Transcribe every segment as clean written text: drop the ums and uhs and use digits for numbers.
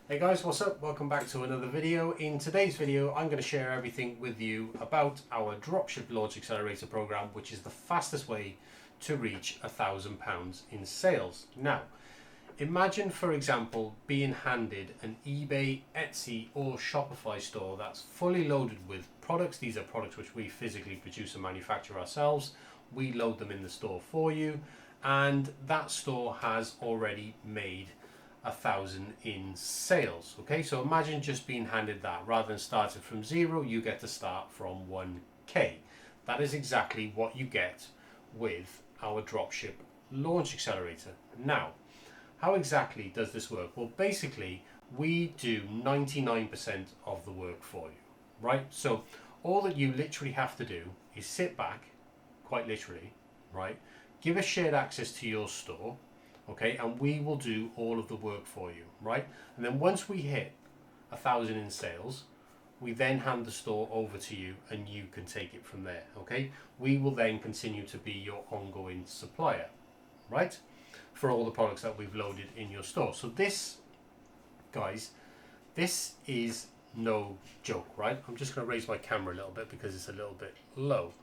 Hey guys, what's up? Welcome back to another video. In today's video, I'm going to share everything with you about our Dropship Launch Accelerator program, which is the fastest way to reach £1,000 in sales. Now, imagine, for example, being handed an eBay, Etsy or Shopify store that's fully loaded with products. These are products which we physically produce and manufacture ourselves. We load them in the store for you, and that store has already made 1,000 in sales. Okay, so imagine just being handed that. Rather than starting from zero, you get to start from 1k. That is exactly what you get with our Dropship Launch Accelerator. Now, how exactly does this work? Well, basically, we do 99% of the work for you, right? So all that you literally have to do is sit back, quite literally, right? Give us shared access to your store, okay, and we will do all of the work for you, right? And then once we hit 1,000 in sales, we then hand the store over to you and you can take it from there, okay? We will then continue to be your ongoing supplier, right, for all the products that we've loaded in your store. So this, guys, this is no joke, right? I'm just going to raise my camera a little bit because it's a little bit low.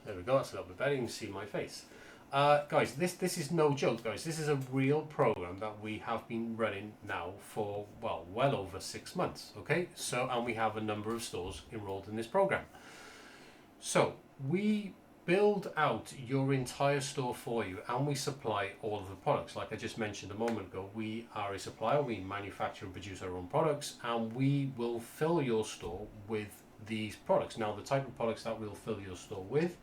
There we go, that's a little bit better. You can see my face. Guys, this is no joke, guys. This is a real program that we have been running now for, well over 6 months, okay? So, and we have a number of stores enrolled in this program. So, we build out your entire store for you and we supply all of the products. Like I just mentioned a moment ago, we are a supplier. We manufacture and produce our own products and we will fill your store with these products. Now, the type of products that we'll fill your store with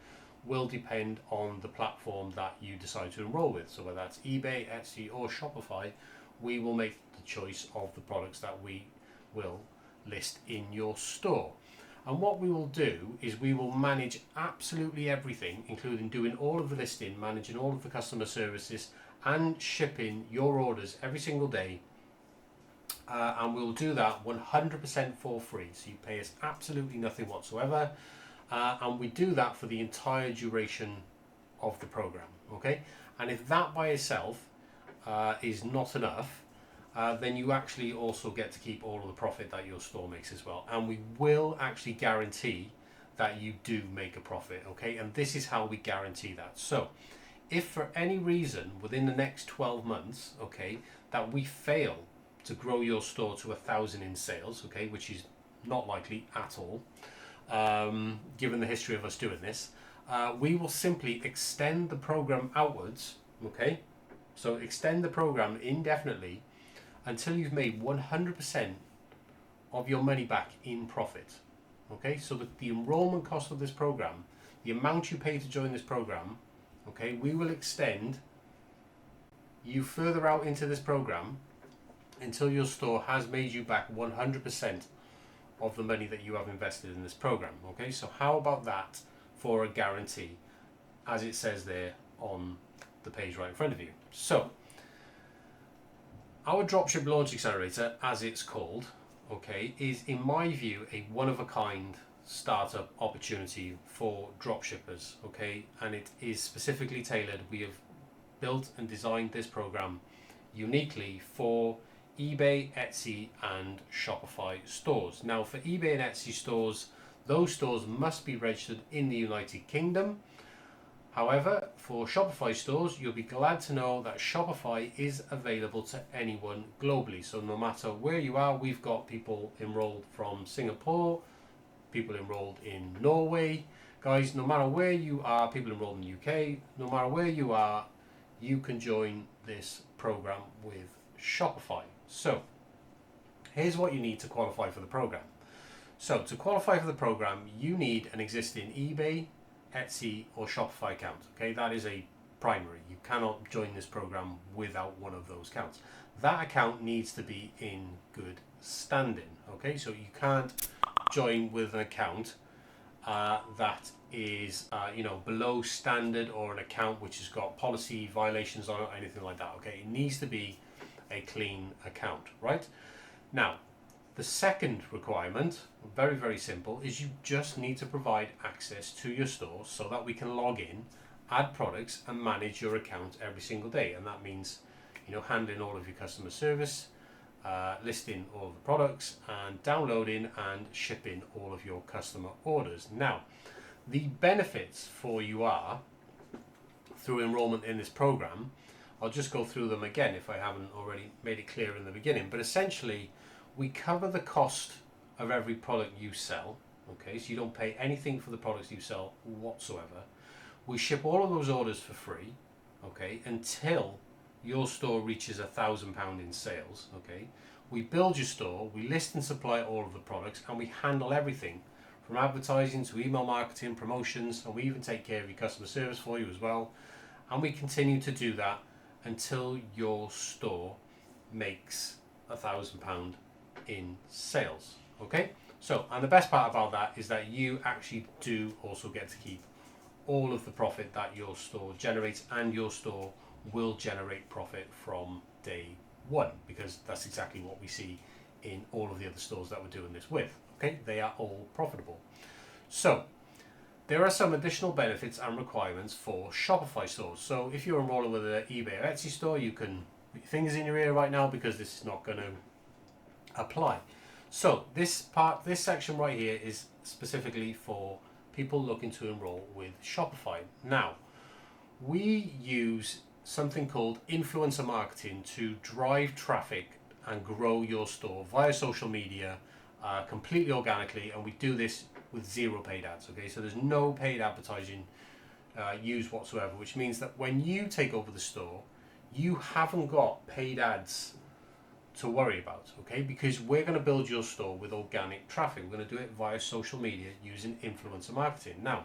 will depend on the platform that you decide to enroll with. So whether that's eBay, Etsy or Shopify, we will make the choice of the products that we will list in your store. And what we will do is we will manage absolutely everything, including doing all of the listing, managing all of the customer services and shipping your orders every single day. And we'll do that 100% for free. So you pay us absolutely nothing whatsoever. And we do that for the entire duration of the program, okay? And if that by itself is not enough, then you actually also get to keep all of the profit that your store makes as well. And we will actually guarantee that you do make a profit, okay? And this is how we guarantee that. So if for any reason within the next 12 months, okay, that we fail to grow your store to 1,000 in sales, okay, which is not likely at all, given the history of us doing this, we will simply extend the program outwards, okay? So extend the program indefinitely until you've made 100% of your money back in profit, okay? So the enrollment cost of this program, the amount you pay to join this program, okay, we will extend you further out into this program until your store has made you back 100% of the money that you have invested in this program, okay? So how about that for a guarantee, as it says there on the page right in front of you? So our Dropship Launch Accelerator, as it's called, okay, is in my view a one-of-a-kind startup opportunity for dropshippers, okay? And it is specifically tailored. We have built and designed this program uniquely for eBay, Etsy and Shopify stores. Now for eBay and Etsy stores, those stores must be registered in the United Kingdom. However, for Shopify stores, you'll be glad to know that Shopify is available to anyone globally. So no matter where you are, we've got people enrolled from Singapore, people enrolled in Norway. Guys, no matter where you are, people enrolled in the UK, no matter where you are, you can join this program with Shopify. So here's what you need to qualify for the program. So to qualify for the program, you need an existing eBay, Etsy or Shopify account, okay? That is a primary. You cannot join this program without one of those accounts. That account needs to be in good standing, okay? So you can't join with an account that is below standard, or an account which has got policy violations on it or anything like that, okay? It needs to be a clean account, right? Now, the second requirement, very, very simple, is you just need to provide access to your store so that we can log in, add products and manage your account every single day. And that means, handling all of your customer service listing all of the products and downloading and shipping all of your customer orders. Now, the benefits for you are, through enrollment in this program, I'll just go through them again if I haven't already made it clear in the beginning, but essentially we cover the cost of every product you sell. Okay, so you don't pay anything for the products you sell whatsoever. We ship all of those orders for free, okay, until your store reaches £1,000 in sales. Okay, we build your store, we list and supply all of the products, and we handle everything from advertising to email marketing, promotions, and we even take care of your customer service for you as well. And we continue to do that until your store makes £1,000 in sales. Okay, so, and the best part about that is that you actually do also get to keep all of the profit that your store generates, and your store will generate profit from day one, because that's exactly what we see in all of the other stores that we're doing this with. Okay, they are all profitable. So there are some additional benefits and requirements for Shopify stores. So if you're enrolling with an eBay or Etsy store, you can put your fingers in your ear right now, because this is not going to apply. So this section right here is specifically for people looking to enroll with Shopify. Now, we use something called influencer marketing to drive traffic and grow your store via social media, completely organically, and we do this with zero paid ads. Okay, so there's no paid advertising used whatsoever, which means that when you take over the store, you haven't got paid ads to worry about, okay, because we're going to build your store with organic traffic. We're going to do it via social media using influencer marketing. Now,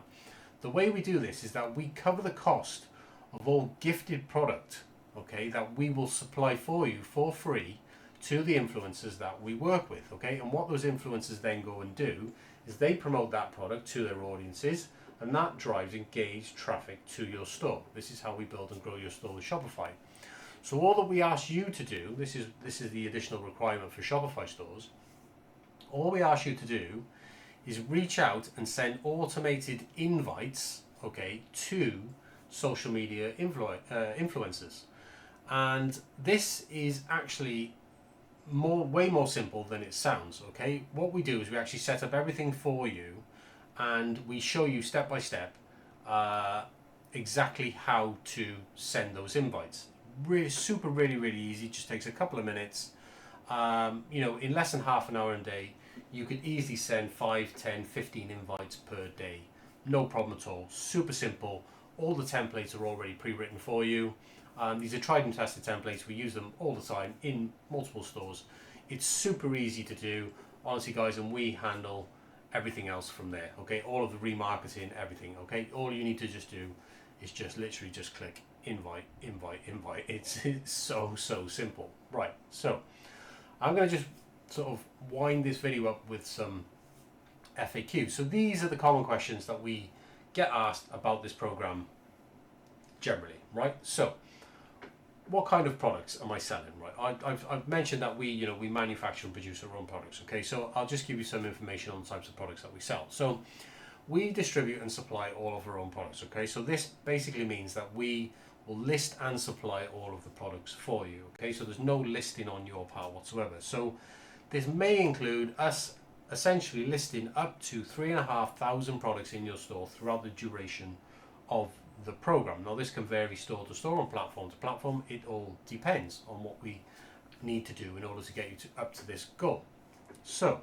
the way we do this is that we cover the cost of all gifted product, okay, that we will supply for you for free to the influencers that we work with. Okay, and what those influencers then go and do is they promote that product to their audiences, and that drives engaged traffic to your store. This is how we build and grow your store with Shopify. So all that we ask you to do, this is the additional requirement for Shopify stores, all we ask you to do is reach out and send automated invites, okay, to social media influencers. And this is actually way more simple than it sounds. Okay, what we do is we actually set up everything for you, and we show you step by step exactly how to send those invites. Really easy. Just takes a couple of minutes. In less than half an hour a day, you could easily send 5, 10, 15 invites per day. No problem at all. Super simple. All the templates are already pre-written for you. These are tried and tested templates. We use them all the time in multiple stores. It's super easy to do, honestly, guys, and we handle everything else from there. Okay, all of the remarketing, everything. Okay, all you need to just do is just literally just click invite. It's so simple. Right, so I'm going to just sort of wind this video up with some FAQ. So these are the common questions that we get asked about this program generally, right? So what kind of products am I selling, right? I've mentioned that we manufacture and produce our own products. Okay, so I'll just give you some information on the types of products that we sell. So we distribute and supply all of our own products. Okay, so this basically means that we will list and supply all of the products for you. Okay, so there's no listing on your part whatsoever. So this may include us essentially listing up to 3,500 products in your store throughout the duration of the program. Now this can vary store to store and platform to platform. It all depends on what we need to do in order to get you up to this goal. So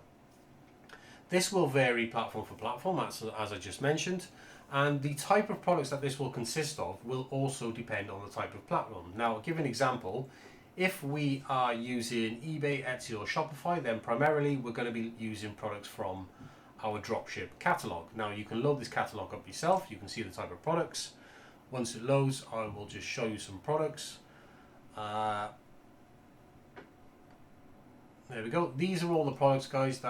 this will vary platform for platform, as I just mentioned, and the type of products that this will consist of will also depend on the type of platform. Now, I'll give an example. If we are using eBay, Etsy or Shopify, then primarily we're going to be using products from our dropship catalog. Now you can load this catalog up yourself. You can see the type of products. Once it loads, I will just show you some products. There we go. These are all the products, guys.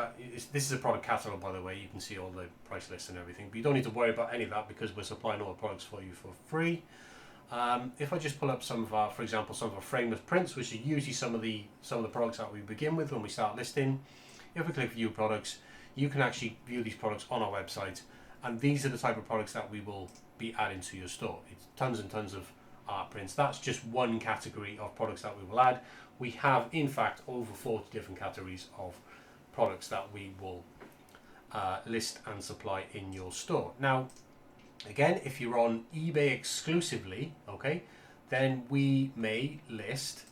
This is a product catalog, by the way. You can see all the price lists and everything, but you don't need to worry about any of that because we're supplying all the products for you for free. If I just pull up some of our, for example, some of our frameless prints, which are usually some of the products that we begin with when we start listing. If we click view products, you can actually view these products on our website, and these are the type of products that we will be adding to your store. It's tons and tons of art prints. That's just one category of products that we will add. We have, in fact, over 40 different categories of products that we will list and supply in your store. Now, again, if you're on eBay exclusively, okay, then we may list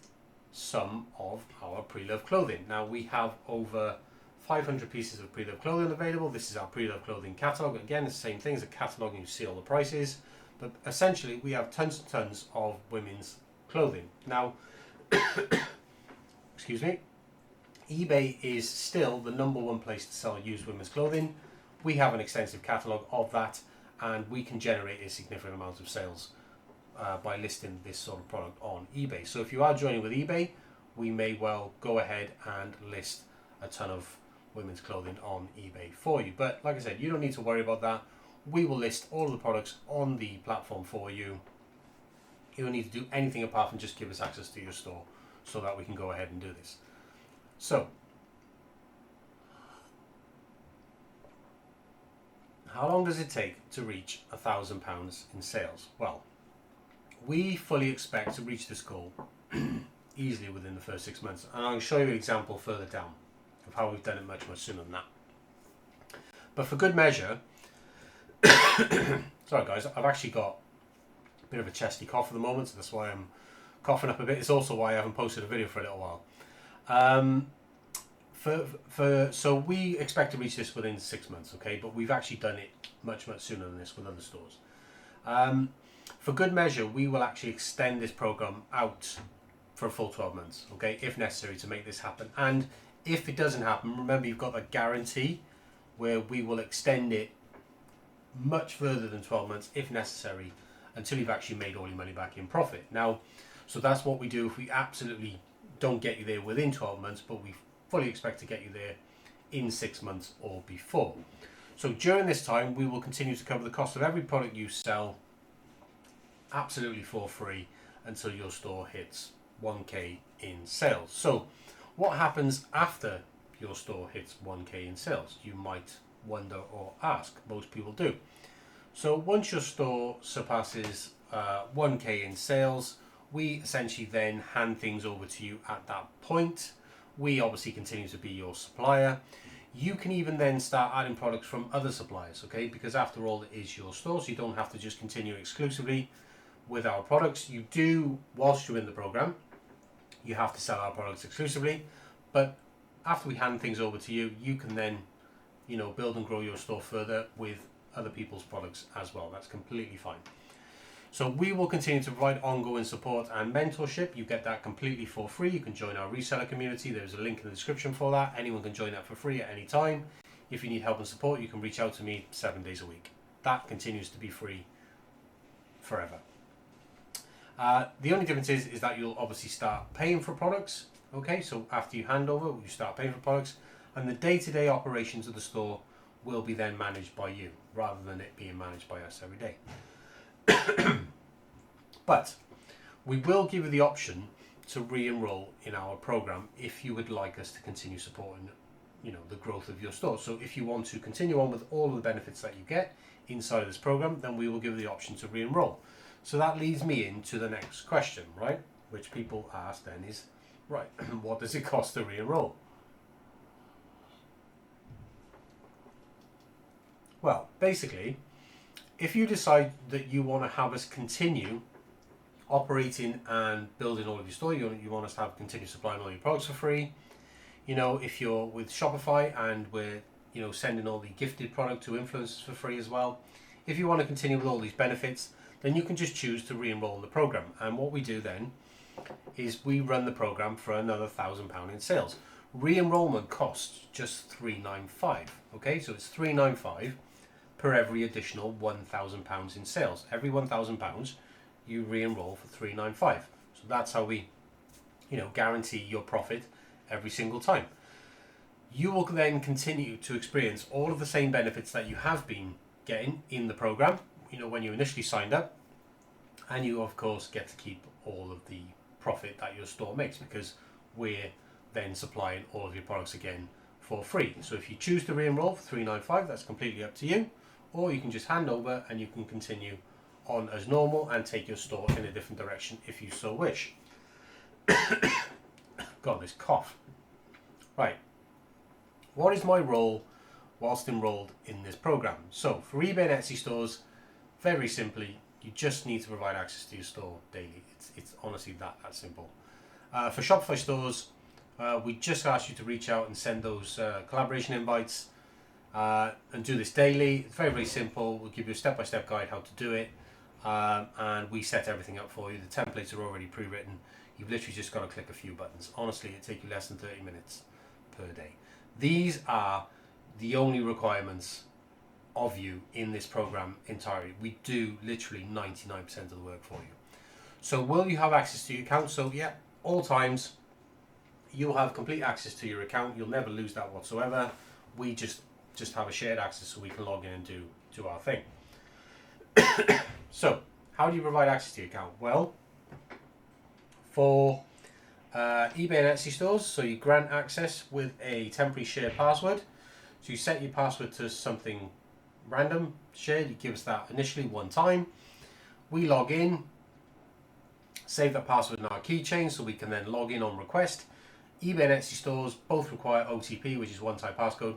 some of our pre-loved clothing. Now, we have over 500 pieces of pre-loved clothing available. This is our pre-loved clothing catalog. Again, it's the same thing as a catalog, and you see all the prices. But essentially, we have tons and tons of women's clothing. Now, excuse me, eBay is still the #1 place to sell used women's clothing. We have an extensive catalog of that, and we can generate a significant amount of sales by listing this sort of product on eBay. So if you are joining with eBay, we may well go ahead and list a ton of women's clothing on eBay for you. But like I said, you don't need to worry about that. We will list all of the products on the platform for you. You don't need to do anything apart from just give us access to your store so that we can go ahead and do this. So, how long does it take to reach £1,000 in sales? Well, we fully expect to reach this goal easily within the first 6 months. And I'll show you an example further down of how we've done it much sooner than that. But for good measure, sorry guys, I've actually got a bit of a chesty cough at the moment, so that's why I'm coughing up a bit. It's also why I haven't posted a video for a little while. So we expect to reach this within 6 months, okay? But we've actually done it much sooner than this with other stores. For good measure, we will actually extend this program out for a full 12 months, okay, if necessary, to make this happen. And if it doesn't happen, remember you've got a guarantee where we will extend it much further than 12 months if necessary until you've actually made all your money back in profit. Now, so that's what we do if we absolutely don't get you there within 12 months, but we fully expect to get you there in 6 months or before. So during this time, we will continue to cover the cost of every product you sell absolutely for free until your store hits 1k in sales. So what happens after your store hits 1k in sales? You might wonder or ask. Most people do. So once your store surpasses 1k in sales, we essentially then hand things over to you at that point. We obviously continue to be your supplier. You can even then start adding products from other suppliers, okay? Because after all, it is your store, so you don't have to just continue exclusively with our products. You do, whilst you're in the program, you have to sell our products exclusively, but after we hand things over to you, you can then, you know, build and grow your store further with other people's products as well. That's completely fine. So we will continue to provide ongoing support and mentorship. You get that completely for free. You can join our reseller community. There's a link in the description for that. Anyone can join that for free at any time. If you need help and support, you can reach out to me 7 days a week. That continues to be free forever. The only difference is that you'll obviously start paying for products. Okay, so after you hand over, you start paying for products, and the day-to-day operations of the store will be then managed by you, rather than it being managed by us every day. But we will give you the option to re-enroll in our program if you would like us to continue supporting, you know, the growth of your store. So if you want to continue on with all of the benefits that you get inside of this program, then we will give you the option to re-enroll. So that leads me into the next question, right? Which people ask then is, right, what does it cost to re-enroll? Well, basically, if you decide that you want to have us continue operating and building all of your store, you want us to have continue supplying all your products for free, you know, if you're with Shopify and we're, you know, sending all the gifted product to influencers for free as well, if you want to continue with all these benefits, then you can just choose to re-enroll in the program. And what we do then is we run the program for another £1,000 in sales. Re-enrollment costs just £395. Okay, so it's £395 per every additional £1,000 in sales. Every £1,000 you re-enroll for £395. So that's how we, you know, guarantee your profit every single time. You will then continue to experience all of the same benefits that you have been getting in the program, you know, when you initially signed up, and you of course get to keep all of the profit that your store makes, because we're then supplying all of your products again for free. So if you choose to re-enroll for $395, that's completely up to you, or you can just hand over and you can continue on as normal and take your store in a different direction if you so wish. Got this cough. Right. What is my role whilst enrolled in this program? So for eBay and Etsy stores, very simply, you just need to provide access to your store daily. It's honestly that simple. For Shopify stores, we just ask you to reach out and send those collaboration invites and do this daily. It's very, very simple. We'll give you a step-by-step guide how to do it, and we set everything up for you. The templates are already pre-written. You've literally just got to click a few buttons. Honestly, it takes you less than 30 minutes per day. These are the only requirements of you in this program entirely. We do literally 99% of the work for you. So will you have access to your account? So yeah, all times you'll have complete access to your account. You'll never lose that whatsoever. We just have a shared access so we can log in and do our thing. So how do you provide access to your account? Well, for eBay and Etsy stores, so you grant access with a temporary shared password. So you set your password to something random, shared. You give us that initially one time. We log in, save that password in our keychain so we can then log in on request. eBay and Etsy stores both require OTP, which is one-time passcode.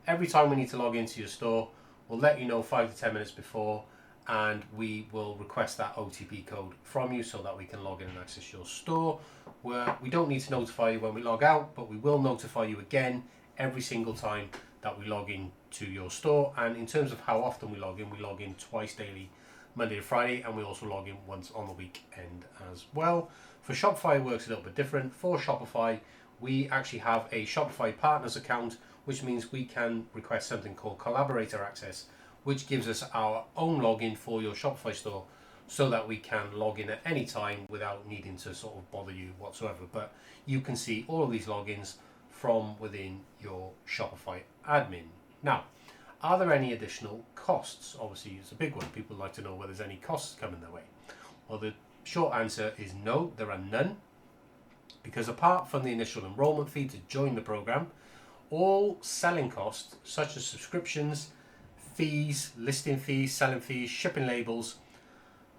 Every time we need to log into your store, we'll let you know 5 to 10 minutes before, and we will request that OTP code from you so that we can log in and access your store. We don't need to notify you when we log out, but we will notify you again every single time that we log in to your store. And in terms of how often we log in twice daily, Monday to Friday, and we also log in once on the weekend as well. For Shopify, it works a little bit different. For Shopify, we actually have a Shopify partners account, which means we can request something called Accelerator access, which gives us our own login for your Shopify store so that we can log in at any time without needing to sort of bother you whatsoever. But you can see all of these logins from within your Shopify admin. Now, are there any additional costs? Obviously, it's a big one. People like to know whether there's any costs coming their way. Well, the short answer is no, there are none. Because apart from the initial enrollment fee to join the program, all selling costs, such as subscriptions, fees, listing fees, selling fees, shipping labels,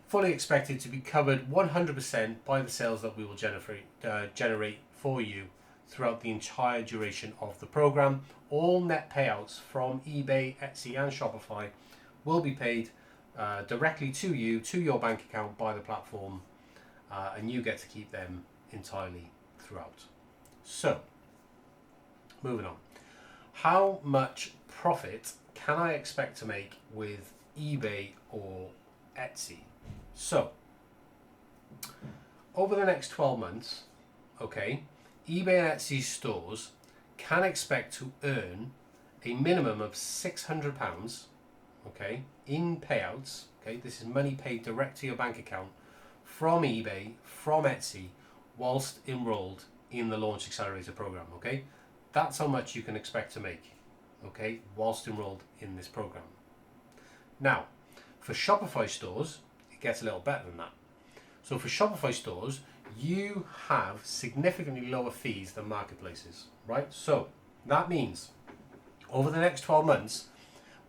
fully expected to be covered 100% by the sales that we will generate for you throughout the entire duration of the program. All net payouts from eBay, Etsy and Shopify will be paid directly to you, to your bank account by the platform, and you get to keep them entirely throughout. So, moving on. How much profit can I expect to make with eBay or Etsy? So, over the next 12 months, okay, eBay and Etsy stores can expect to earn a minimum of £600, okay, in payouts. Okay, this is money paid direct to your bank account from eBay, from Etsy, whilst enrolled in the Launch Accelerator program. Okay, that's how much you can expect to make, okay, whilst enrolled in this program. Now, for Shopify stores, it gets a little better than that. So for Shopify stores, you have significantly lower fees than marketplaces, right? So that means over the next 12 months,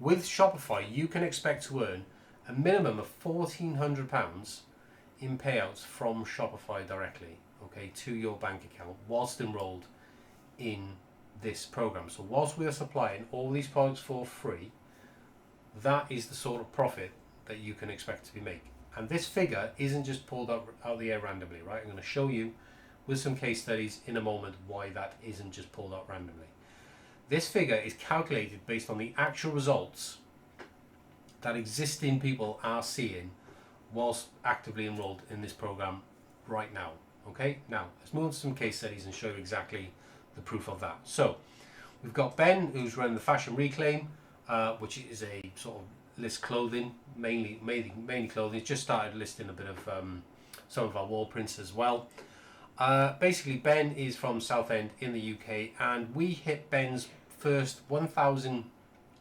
with Shopify, you can expect to earn a minimum of £1,400 in payouts from Shopify directly, okay, to your bank account whilst enrolled in this program. So whilst we are supplying all these products for free, that is the sort of profit that you can expect to be making. And this figure isn't just pulled out of the air randomly, right? I'm going to show you with some case studies in a moment why that isn't just pulled out randomly. This figure is calculated based on the actual results that existing people are seeing whilst actively enrolled in this program right now. Okay, now let's move on to some case studies and show you exactly the proof of that. So we've got Ben, who's running the Fashion Reclaim, which is a sort of list clothing, mainly clothing. He's just started listing a bit of some of our wall prints as well. Basically, Ben is from Southend in the UK, and we hit Ben's first 1,000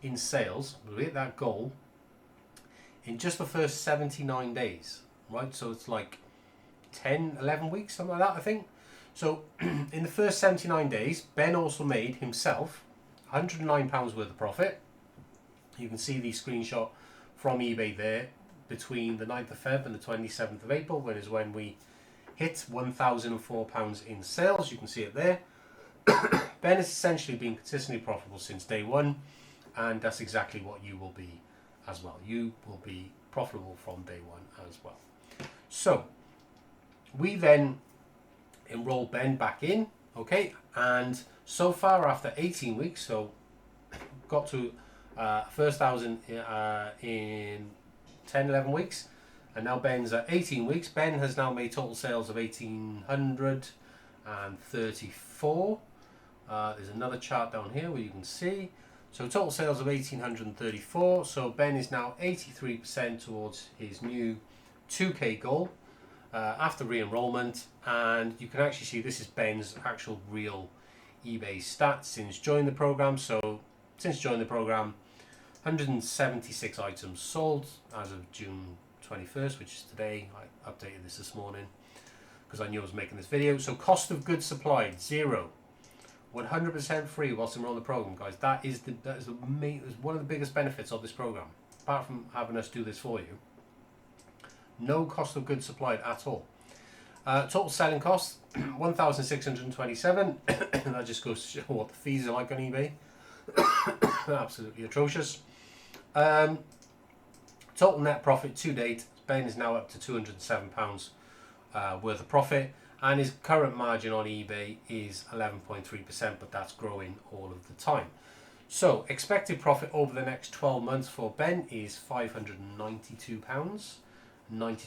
in sales. We hit that goal in just the first 79 days, right? So it's like 10, 11 weeks, something like that, I think. So in the first 79 days, Ben also made himself £109 worth of profit. You can see the screenshot from eBay there. between the 9th of Feb and the 27th of April, when we hit £1,004 in sales. You can see it there. Ben has essentially been consistently profitable since day one, and that's exactly what you will be as well. You will be profitable from day one as well. So we then enroll Ben back in, okay, and so far after 18 weeks, so got to first 1,000 in 10-11 weeks, and now Ben's at 18 weeks. Ben has now made total sales of 1,834. There's another chart down here where you can see. So total sales of 1,834. So Ben is now 83% towards his new 2K goal after re-enrollment. And you can actually see this is Ben's actual real eBay stats since joining the program. So since joining the program, 176 items sold as of June 21st, which is today. I updated this morning because I knew I was making this video. So cost of goods supplied, 0. 100% free whilst enrolled in the program, guys. That is one of the biggest benefits of this program, apart from having us do this for you. No cost of goods supplied at all. Total selling cost 1,627. That just goes to show what the fees are like on eBay. Absolutely atrocious. Total net profit to date, Ben is now up to £207 worth of profit, and his current margin on eBay is 11.3%, but that's growing all of the time. So expected profit over the next 12 months for Ben is £592.92, and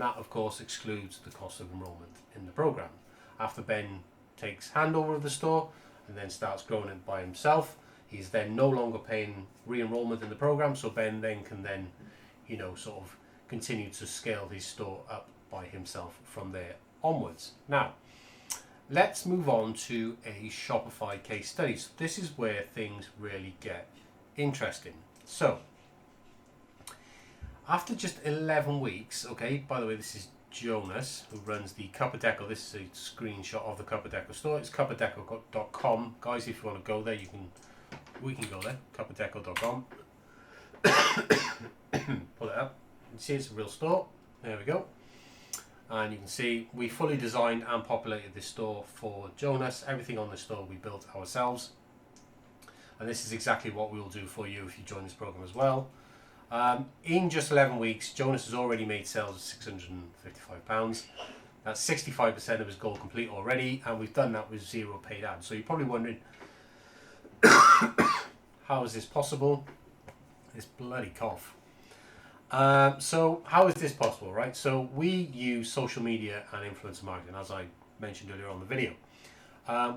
that of course excludes the cost of enrollment in the program. After Ben takes handover of the store and then starts growing it by himself, he's then no longer paying re-enrollment in the program, so Ben then can sort of continue to scale his store up by himself from there onwards. Now, let's move on to a Shopify case study. So this is where things really get interesting. So, after just 11 weeks, okay, by the way, this is Jonas, who runs the Cuppa Deco. This is a screenshot of the Cuppa Deco store. It's cuppadeco.com. Guys, if you want to go there, we can go there, cuppadeco.com. Pull it up. You can see it's a real store. There we go. And you can see we fully designed and populated this store for Jonas. Everything on the store we built ourselves. And this is exactly what we will do for you if you join this program as well. In just 11 weeks, Jonas has already made sales of £655. That's 65% of his goal complete already, and we've done that with 0 paid ads. So you're probably wondering, how is this possible? This bloody cough. So how is this possible, right? So we use social media and influencer marketing, as I mentioned earlier on the video.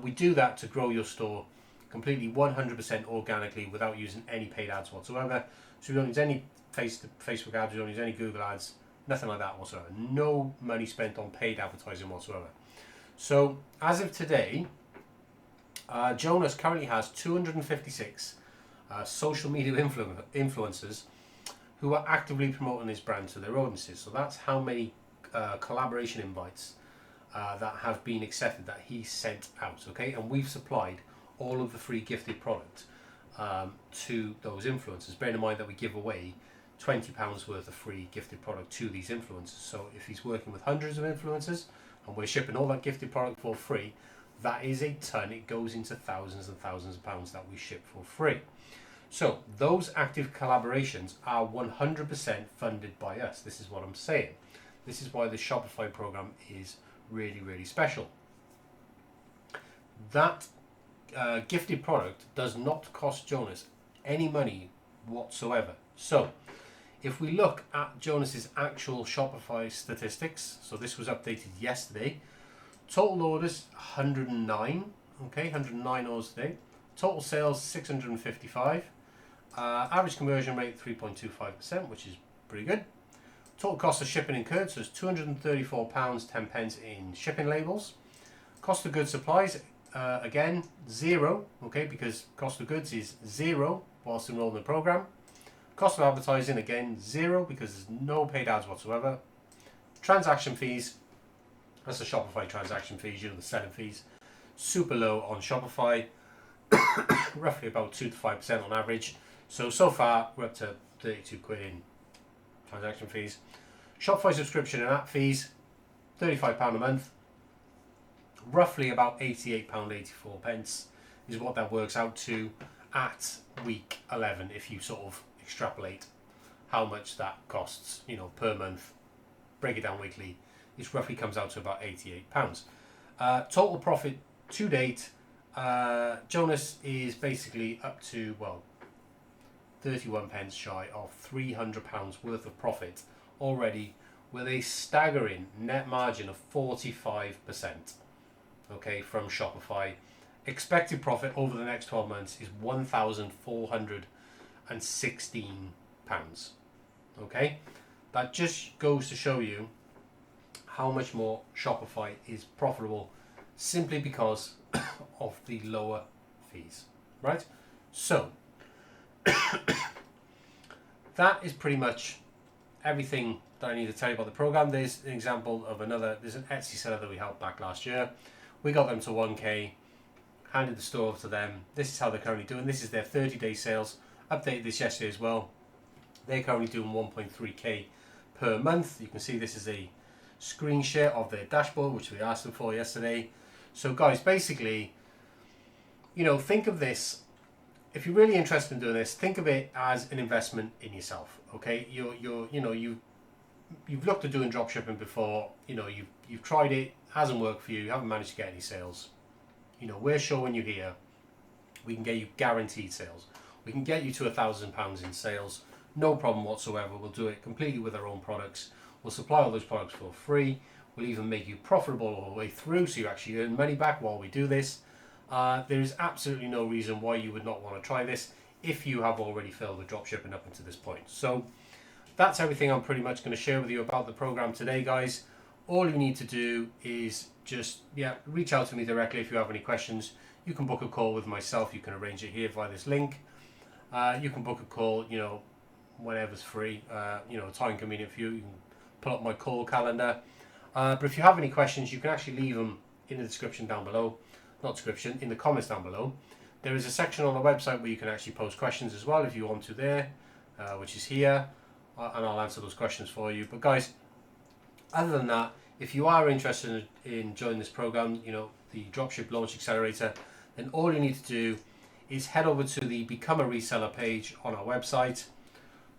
We do that to grow your store completely 100% organically without using any paid ads whatsoever. So we don't use any Facebook ads, we don't use any Google ads, nothing like that whatsoever. No money spent on paid advertising whatsoever. So as of today, Jonas currently has 256 social media influencers who are actively promoting his brand to their audiences. So that's how many collaboration invites that have been accepted that he sent out, okay? And we've supplied all of the free gifted product to those influencers. Bear in mind that we give away £20 worth of free gifted product to these influencers. So if he's working with hundreds of influencers and we're shipping all that gifted product for free, that is a ton. It goes into thousands and thousands of pounds that we ship for free. So those active collaborations are 100% funded by us. This is what I'm saying. This is why the Shopify program is really, really special. That gifted product does not cost Jonas any money whatsoever. So if we look at Jonas's actual Shopify statistics, so this was updated yesterday. Total orders 109, okay, 109 orders today. Total sales 655. Average conversion rate 3.25%, which is pretty good. Total cost of shipping incurred, so it's £234 10 pence in shipping labels. Cost of goods supplies, again 0, okay, because cost of goods is 0 whilst enrolled in the program. Cost of advertising, again 0, because there's no paid ads whatsoever. Transaction fees, that's the Shopify transaction fees, the selling fees, super low on Shopify, roughly about 2 to 5% on average. So far we're up to 32 quid in transaction fees. Shopify subscription and app fees, £35 a month, roughly about £88.84 is what that works out to at week 11 if you sort of extrapolate how much that costs, per month, break it down weekly, it roughly comes out to about £88. Total profit to date, Jonas is basically up to, 31 pence shy of £300 worth of profit already, with a staggering net margin of 45%, okay, from Shopify. Expected profit over the next 12 months is £1,416, okay? That just goes to show you how much more Shopify is profitable simply because of the lower fees, right? So that is pretty much everything that I need to tell you about the program. There's an example of there's an Etsy seller that we helped back last year. We got them to 1K, handed the store over to them. This is how they're currently doing. This is their 30-day sales. Updated this yesterday as well. They're currently doing 1.3K per month. You can see this is a screen share of their dashboard, which we asked them for yesterday. So guys, basically, think of this. If you're really interested in doing this, think of it as an investment in yourself. Okay, you've looked at doing dropshipping before. You've tried it, hasn't worked for you. You haven't managed to get any sales. We're showing you here. We can get you guaranteed sales. We can get you to £1,000 in sales, no problem whatsoever. We'll do it completely with our own products. We'll supply all those products for free. We'll even make you profitable all the way through, so you actually earn money back while we do this. There is absolutely no reason why you would not want to try this if you have already filled with dropshipping up until this point. So that's everything I'm pretty much going to share with you about the program today, guys. All you need to do is just reach out to me directly if you have any questions. You can book a call with myself. You can arrange it here via this link. You can book a call, whenever's free, time convenient for you. You can pull up my call calendar. But if you have any questions, you can actually leave them in the description down below. Not description, in the comments down below. There is a section on the website where you can actually post questions as well if you want to there, which is here, and I'll answer those questions for you. But guys, other than that, if you are interested in joining this program, the Dropship Launch Accelerator, then all you need to do is head over to the Become a Reseller page on our website,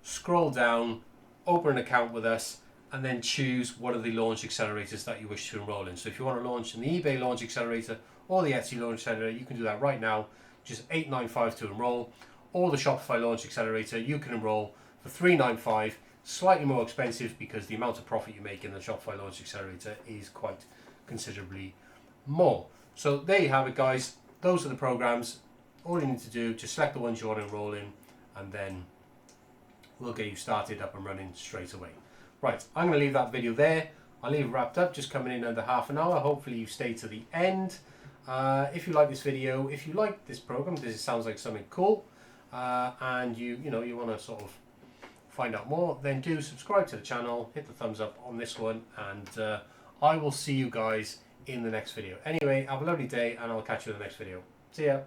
scroll down, open an account with us, and then choose one of the launch accelerators that you wish to enroll in. So if you want to launch in the eBay Launch Accelerator or the Etsy Launch Accelerator, you can do that right now, just $8.95 to enroll. Or the Shopify Launch Accelerator, you can enroll for $3.95, slightly more expensive because the amount of profit you make in the Shopify Launch Accelerator is quite considerably more. So there you have it, guys. Those are the programs. All you need to do, just select the ones you want to enroll in, and then we'll get you started up and running straight away. Right, I'm going to leave that video there. I'll leave it wrapped up, just coming in under half an hour. Hopefully you stay to the end. If you like this video, if you like this program, this sounds like something cool, and you want to sort of find out more, then do subscribe to the channel, hit the thumbs up on this one, and I will see you guys in the next video. Anyway, have a lovely day, and I'll catch you in the next video. See ya.